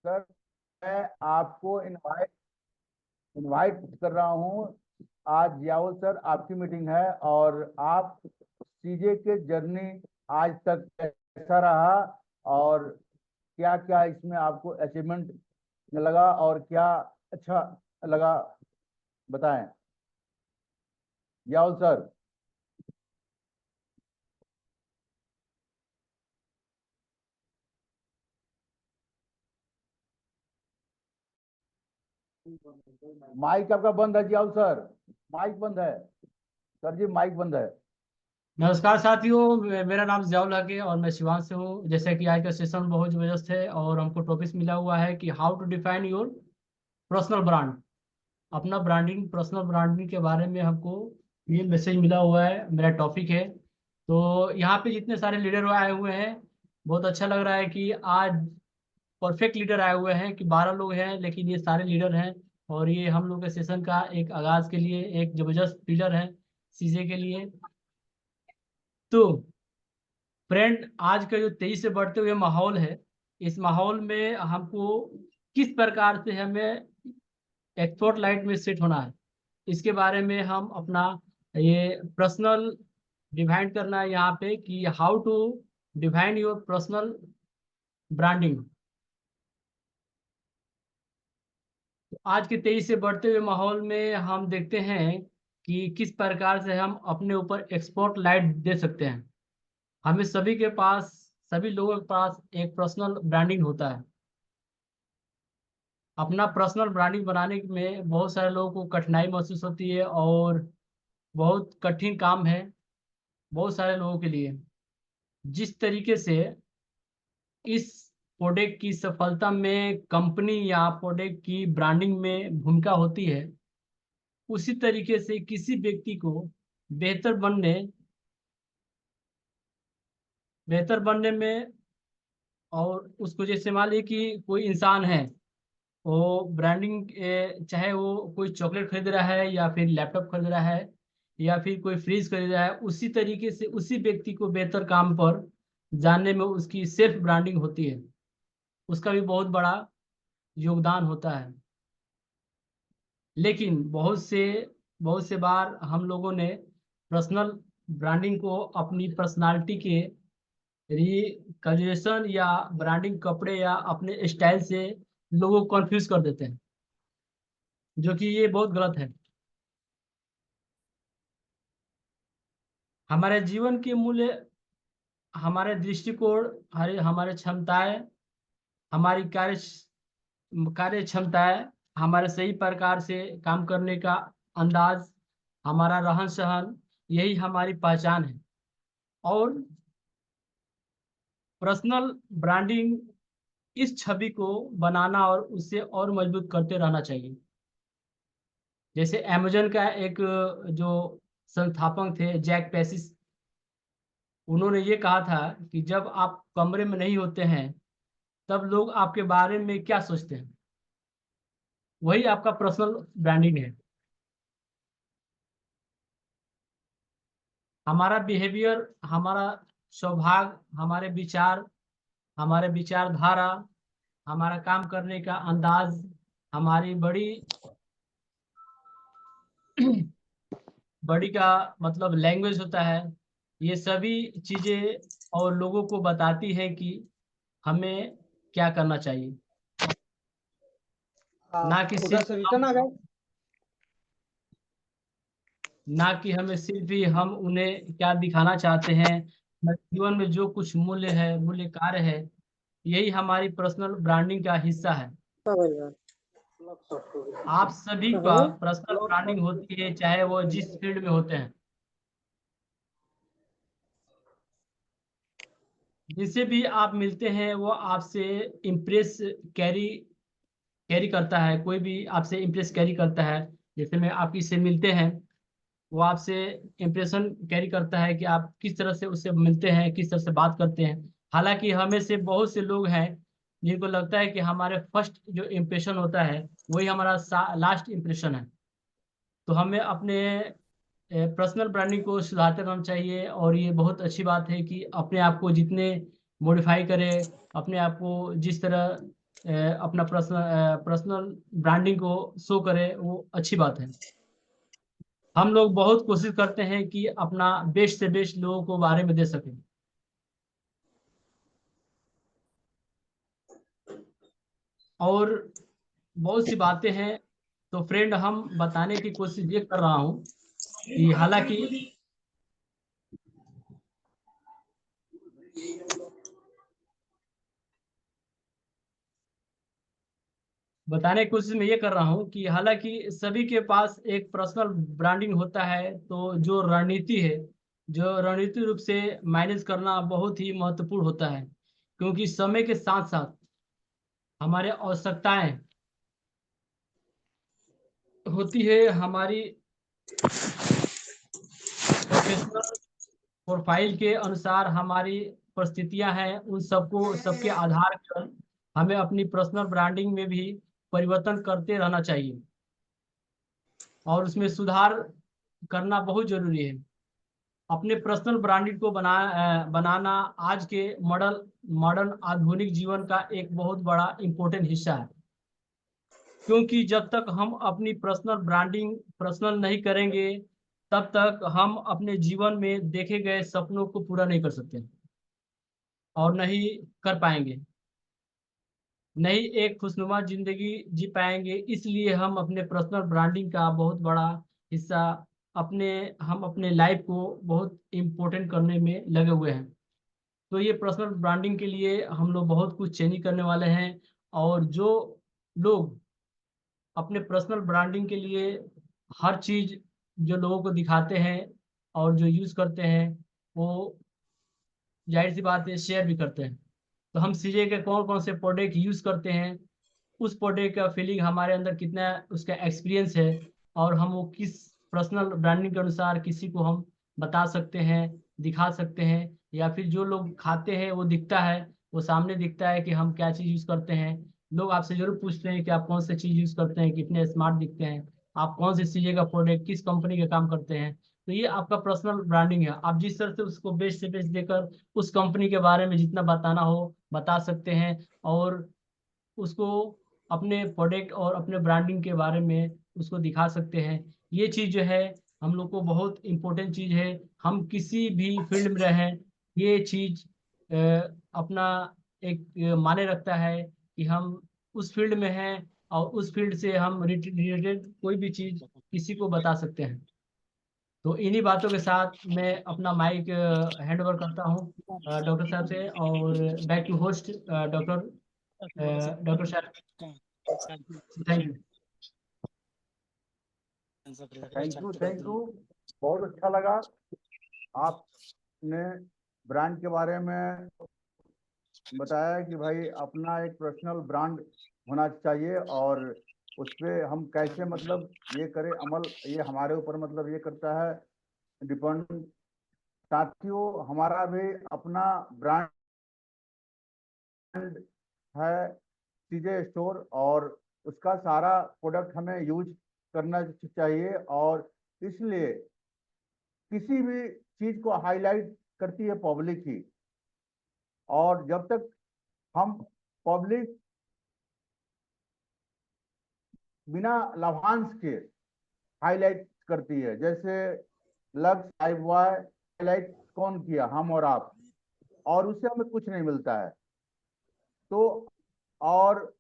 Sir, मैं आपको invite invite कर रहा हूँ। आज जियाउल सर आपकी मीटिंग है और आप सीजे के जर्नी आज तक कैसा रहा और क्या क्या इसमें आपको अचीवमेंट लगा और क्या अच्छा लगा, बताएं जियाउल सर। माइक आपका बंद है जियाउल सर, माइक बंद है। सर जी माइक बंद है। नमस्कार साथियों, मेरा नाम जियाउल हक है और मैं शिवांग से हूँ। जैसे कि आज का सेशन बहुत जबरदस्त है और हमको टॉपिक मिला हुआ है कि how to define your personal brand. अपना ब्रांडिंग, पर्सनल ब्रांडिंग के बारे में हमको ये मैसेज मिला हुआ है, मेरा टॉपिक है। तो यहाँ पे जितने सारे लीडर आए हुए हैं, बहुत अच्छा लग रहा है कि आज परफेक्ट लीडर आए हुए हैं कि 12 लोग हैं, लेकिन ये सारे लीडर हैं। और ये हम लोग के सेशन का एक आगाज के लिए एक जबरदस्त पिलर है सीजे के लिए। तो फ्रेंड, आज का जो तेजी से बढ़ते हुए माहौल है, इस माहौल में हमको किस प्रकार से हमें एक्सपोर्ट लाइट में सेट होना है, इसके बारे में हम अपना ये पर्सनल डिफाइन करना है यहाँ पे कि how to define your personal branding. तो आज के तेजी से बढ़ते हुए माहौल में हम देखते हैं कि किस प्रकार से हम अपने ऊपर एक्सपोर्ट लाइट दे सकते हैं। हमें सभी के पास, सभी लोगों के पास एक पर्सनल ब्रांडिंग होता है। अपना पर्सनल ब्रांडिंग बनाने में बहुत सारे लोगों को कठिनाई महसूस होती है और बहुत कठिन काम है बहुत सारे लोगों के लिए। जिस तरीके से इस प्रोडक्ट की सफलता में कंपनी या प्रोडक्ट की ब्रांडिंग में भूमिका होती है, उसी तरीके से किसी व्यक्ति को बेहतर बनने बेहतर बनने में, और उसको जैसे मान लीजिए कि कोई इंसान है, वो ब्रांडिंग, चाहे वो कोई चॉकलेट खरीद रहा है या फिर लैपटॉप खरीद रहा है या फिर कोई फ्रिज खरीद रहा है, उसी तरीके से उसी व्यक्ति को बेहतर काम पर जानने में उसकी सेल्फ ब्रांडिंग होती है। उसका भी बहुत बड़ा योगदान होता है। लेकिन बहुत से बार हम लोगों ने पर्सनल ब्रांडिंग को अपनी पर्सनालिटी के रिकग्निशन या ब्रांडिंग कपड़े या अपने स्टाइल से लोगों को कंफ्यूज कर देते हैं, जो कि ये बहुत गलत है। हमारे जीवन के मूल्य, हमारे दृष्टिकोण, हमारे क्षमताएं, हमारी कार्य क्षमताएं, हमारे सही प्रकार से काम करने का अंदाज, हमारा रहन सहन, यही हमारी पहचान है। और पर्सनल ब्रांडिंग इस छवि को बनाना और उससे और मजबूत करते रहना चाहिए। जैसे अमेजन का एक जो संस्थापक थे, जैक पेसिस, उन्होंने ये कहा था कि जब आप कमरे में नहीं होते हैं तब लोग आपके बारे में क्या सोचते हैं, वही आपका पर्सनल ब्रांडिंग है। हमारा बिहेवियर, हमारा स्वभाव, हमारे विचारधारा, हमारा काम करने का अंदाज, हमारी बड़ी बड़ी का मतलब लैंग्वेज होता है। ये सभी चीजें और लोगों को बताती है कि हमें क्या करना चाहिए। ना कि उधर सिर्फ से रिटर्न आ गए। ना कि हमें सिर्फ ही हम उन्हें क्या दिखाना चाहते हैं। हमारे जीवन में जो कुछ मूल्य है, मूल्य कार्य है, यही हमारी पर्सनल ब्रांडिंग का हिस्सा है। आप सभी का पर्सनल ब्रांडिंग होती है, चाहे वो जिस फील्ड में होते हैं। जिससे भी आप मिलते हैं वो आपसे इम्प्रेस कैरी कैरी करता है, कोई भी आपसे इम्प्रेस कैरी करता है। जैसे में आप किससे मिलते हैं, वो आपसे इम्प्रेशन कैरी करता है कि आप किस तरह से उससे मिलते हैं, किस तरह से बात करते हैं। हालांकि हमें से बहुत से लोग हैं जिनको लगता है कि हमारे फर्स्ट जो इम्प्रेशन होता है वही हमारा लास्ट इम्प्रेशन है। तो हमें अपने पर्सनल ब्रांडिंग को सुधारते रहना चाहिए। और ये बहुत अच्छी बात है कि अपने आप को जितने मॉडिफाई करें, अपने आप को जिस तरह अपना पर्सनल ब्रांडिंग को शो करे, वो अच्छी बात है। हम लोग बहुत कोशिश करते हैं कि अपना बेस्ट से बेस्ट लोगों को बारे में दे सकें। और बहुत सी बातें हैं, तो फ्रेंड हम बताने की कोशिश ये कर रहा हूँ कि हालांकि बताने की कोशिश में ये कर रहा हूँ कि हालांकि सभी के पास एक पर्सनल ब्रांडिंग होता है, तो जो रणनीति है, जो रणनीति रूप से मैनेज करना बहुत ही महत्वपूर्ण होता है, क्योंकि समय के साथ साथ हमारे आवश्यकताएं होती है, हमारी प्रोफेशनल प्रोफाइल के अनुसार हमारी परिस्थितियां हैं, उन सबके आधार पर हमें अपनी पर्सनल ब्रांडिंग में भी परिवर्तन करते रहना चाहिए और उसमें सुधार करना बहुत जरूरी है। अपने पर्सनल ब्रांडिंग को बनाना आज के मॉडर्न आधुनिक जीवन का एक बहुत बड़ा इम्पोर्टेंट हिस्सा है, क्योंकि जब तक हम अपनी पर्सनल ब्रांडिंग पर्सनल नहीं करेंगे, तब तक हम अपने जीवन में देखे गए सपनों को पूरा नहीं कर सकते और नहीं कर पाएंगे, नहीं एक खुशनुमा जिंदगी जी पाएंगे। इसलिए हम अपने पर्सनल ब्रांडिंग का बहुत बड़ा हिस्सा अपने हम अपने लाइफ को बहुत इम्पोर्टेंट करने में लगे हुए हैं। तो ये पर्सनल ब्रांडिंग के लिए हम लोग बहुत कुछ चेंज करने वाले हैं, और जो लोग अपने पर्सनल ब्रांडिंग के लिए हर चीज जो लोगों को दिखाते हैं और जो यूज करते हैं, वो जाहिर सी बात है शेयर भी करते हैं। तो हम सीजे के कौन कौन से प्रोडक्ट यूज करते हैं, उस प्रोडक्ट का फीलिंग हमारे अंदर कितना उसका एक्सपीरियंस है, और हम वो किस पर्सनल ब्रांडिंग के अनुसार किसी को हम बता सकते हैं, दिखा सकते हैं, या फिर जो लोग खाते हैं वो दिखता है, वो सामने दिखता है कि हम क्या चीज़ यूज़ करते हैं। लोग आपसे जरूर पूछते हैं कि आप कौन सी चीज़ यूज़ करते हैं, कितने स्मार्ट दिखते हैं, आप कौन सी चीज़ें का प्रोडक्ट किस कंपनी का काम करते हैं। तो ये आपका पर्सनल ब्रांडिंग है। आप जिस तरह से उसको बेस्ट से बेस्ट देकर उस कंपनी के बारे में जितना बताना हो बता सकते हैं, और उसको अपने प्रोडक्ट और अपने ब्रांडिंग के बारे में उसको दिखा सकते हैं। ये चीज़ जो है हम लोग को बहुत इम्पोर्टेंट चीज़ है। हम किसी भी फील्ड में रहें, ये चीज़ अपना एक माने रखता है कि हम उस फील्ड में हैं, और उस फील्ड से हम रिलेटेड कोई भी चीज़ किसी को बता सकते हैं। तो इन्हीं बातों के साथ मैं अपना माइक हैंड ओवर करता हूँ डॉक्टर साहब से, और बैक टू होस्ट डॉक्टर साहब। Thank you. थैंक यू, बहुत अच्छा लगा आपने ब्रांड के बारे में बताया कि भाई अपना एक पर्सनल ब्रांड होना चाहिए, और उस पे हम कैसे मतलब ये करें अमल, ये हमारे ऊपर मतलब ये करता है डिपेंड। साथियों, हमारा भी अपना ब्रांड है सीजे स्टोर, और उसका सारा प्रोडक्ट हमें यूज करना चाहिए, और इसलिए किसी भी चीज को हाईलाइट करती है पब्लिक ही, और जब तक हम पब्लिक बिना लाभांश के हाईलाइट करती है, जैसे लक्स लाइव बॉय हाईलाइट कौन किया, हम और आप, और उससे हमें कुछ नहीं मिलता है। तो और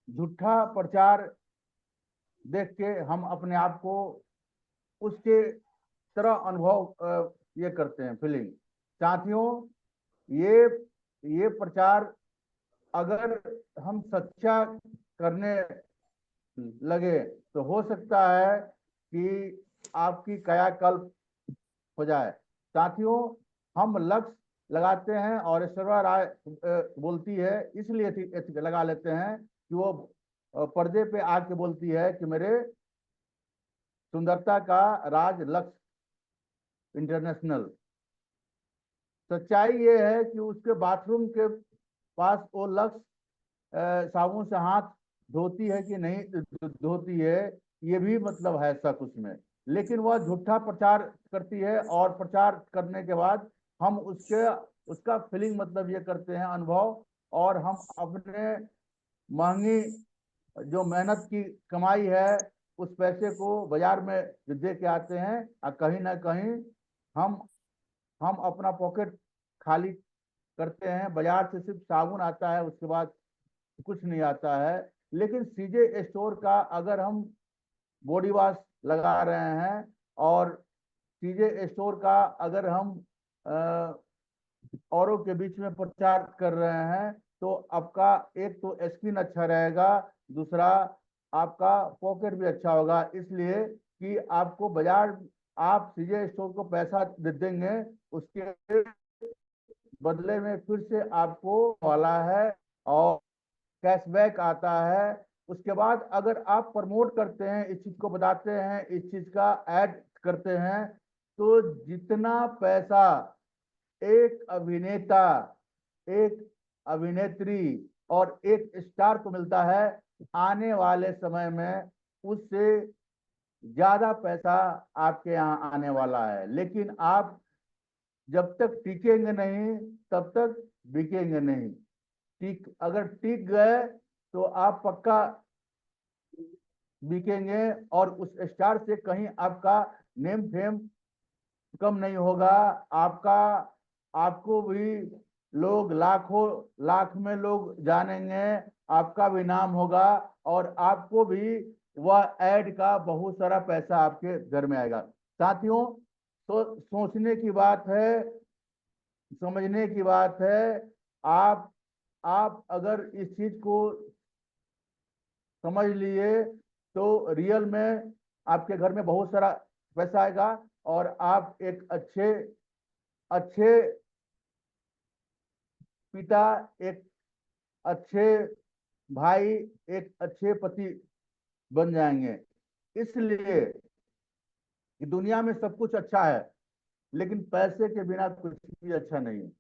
झूठा प्रचार देख के हम अपने आप को उसके तरह अनुभव ये करते हैं फीलिंग। साथियों, ये ये प्रचार अगर हम सच्चा करने लगे तो हो सकता है कि आपकी कायाकल्प हो जाए। साथियों, हम लक्ष्य लगाते हैं और ऐश्वर्या राय बोलती है, इसलिए लगा लेते हैं कि वो पर्दे पे आके बोलती है कि मेरे सुंदरता का राज लक्ष्य इंटरनेशनल। सच्चाई ये है कि उसके बाथरूम के पास वो लक्ष्य साबुन से हाथ धोती है कि नहीं धोती है, ये भी मतलब है शक उसमें, लेकिन वह झूठा प्रचार करती है, और प्रचार करने के बाद हम उसका फीलिंग मतलब ये करते हैं अनुभव और हम अपने महंगी जो मेहनत की कमाई है उस पैसे को बाजार में जो दे के आते हैं, और कहीं ना कहीं हम हम अपना पॉकेट खाली करते हैं। बाजार से सिर्फ साबुन आता है, उसके बाद कुछ नहीं आता है। लेकिन सीजे स्टोर का अगर हम बॉडी वॉश लगा रहे हैं और सीजे स्टोर का अगर हम औरों के बीच में प्रचार कर रहे हैं, तो आपका एक तो स्किन अच्छा रहेगा, दूसरा आपका पॉकेट भी अच्छा होगा। इसलिए कि आपको बाजार, आप सीजे स्टोर को पैसा दे देंगे, उसके बदले में फिर से आपको वाला है और कैशबैक आता है। उसके बाद अगर आप प्रमोट करते हैं, इस चीज को बताते हैं, इस चीज का ऐड करते हैं, तो जितना पैसा एक अभिनेता, एक अभिनेत्री और एक स्टार को मिलता है, आने वाले समय में उससे ज्यादा पैसा आपके यहाँ आने वाला है। लेकिन आप जब तक टिकेंगे नहीं तब तक बिकेंगे नहीं। अगर टिक गए तो आप पक्का बिकेंगे, और उस स्टार से कहीं आपका नेम फेम कम नहीं होगा। आपका आपको भी लोग लाखों लाख में लोग जानेंगे, आपका भी नाम होगा, और आपको भी वह ऐड का बहुत सारा पैसा आपके घर में आएगा। साथियों, तो सोचने की बात है, समझने की बात है। आप अगर इस चीज को समझ लिए तो रियल में आपके घर में बहुत सारा पैसा आएगा, और आप एक अच्छे अच्छे पिता, एक अच्छे भाई, एक अच्छे पति बन जाएंगे। इसलिए कि दुनिया में सब कुछ अच्छा है, लेकिन पैसे के बिना कुछ भी अच्छा नहीं है।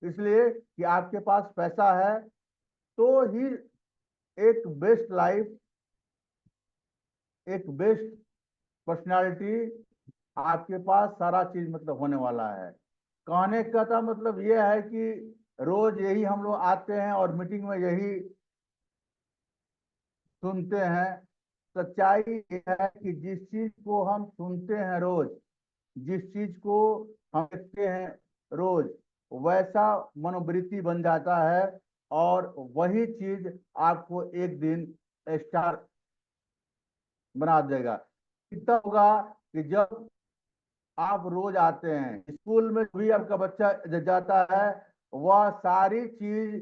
इसलिए कि आपके पास पैसा है तो ही एक बेस्ट लाइफ, एक बेस्ट पर्सनालिटी, आपके पास सारा चीज मतलब होने वाला है। कहने का था मतलब ये है कि रोज यही हम लोग आते हैं और मीटिंग में यही सुनते हैं। सच्चाई ये है कि जिस चीज को हम सुनते हैं रोज, जिस चीज को हम देखते हैं रोज, वैसा मनोवृत्ति बन जाता है, और वही चीज आपको एक दिन स्टार बना देगा। कितना होगा कि जब आप रोज आते हैं, स्कूल में भी आपका बच्चा जाता है, वह सारी चीज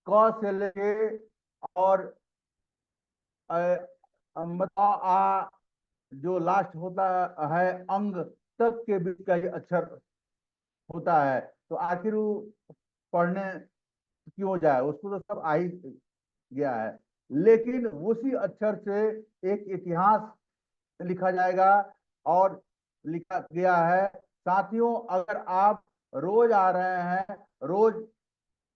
क से लेके और मतलब आ जो लास्ट होता है अंग तक के बीच का ये अक्षर होता है। तो आखिर वो पढ़ने क्यों जाए, उसको तो सब आ ही गया है। लेकिन उसी अक्षर से एक इतिहास लिखा जाएगा, और लिखा गया है। साथियों, अगर आप रोज आ रहे हैं, रोज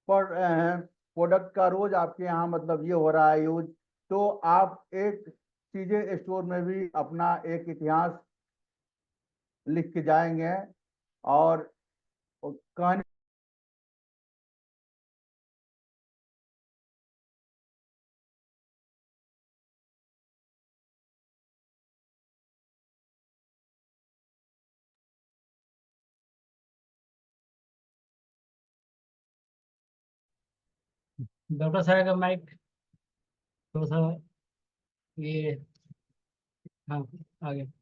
पढ़ रहे हैं, प्रोडक्ट का रोज आपके यहाँ मतलब ये हो रहा है यूज, तो आप एक सीजे स्टोर में भी अपना एक इतिहास लिख के जाएंगे। और कहानी डॉक्टर साहब का माइक थोड़ा सा ये, हाँ, आगे।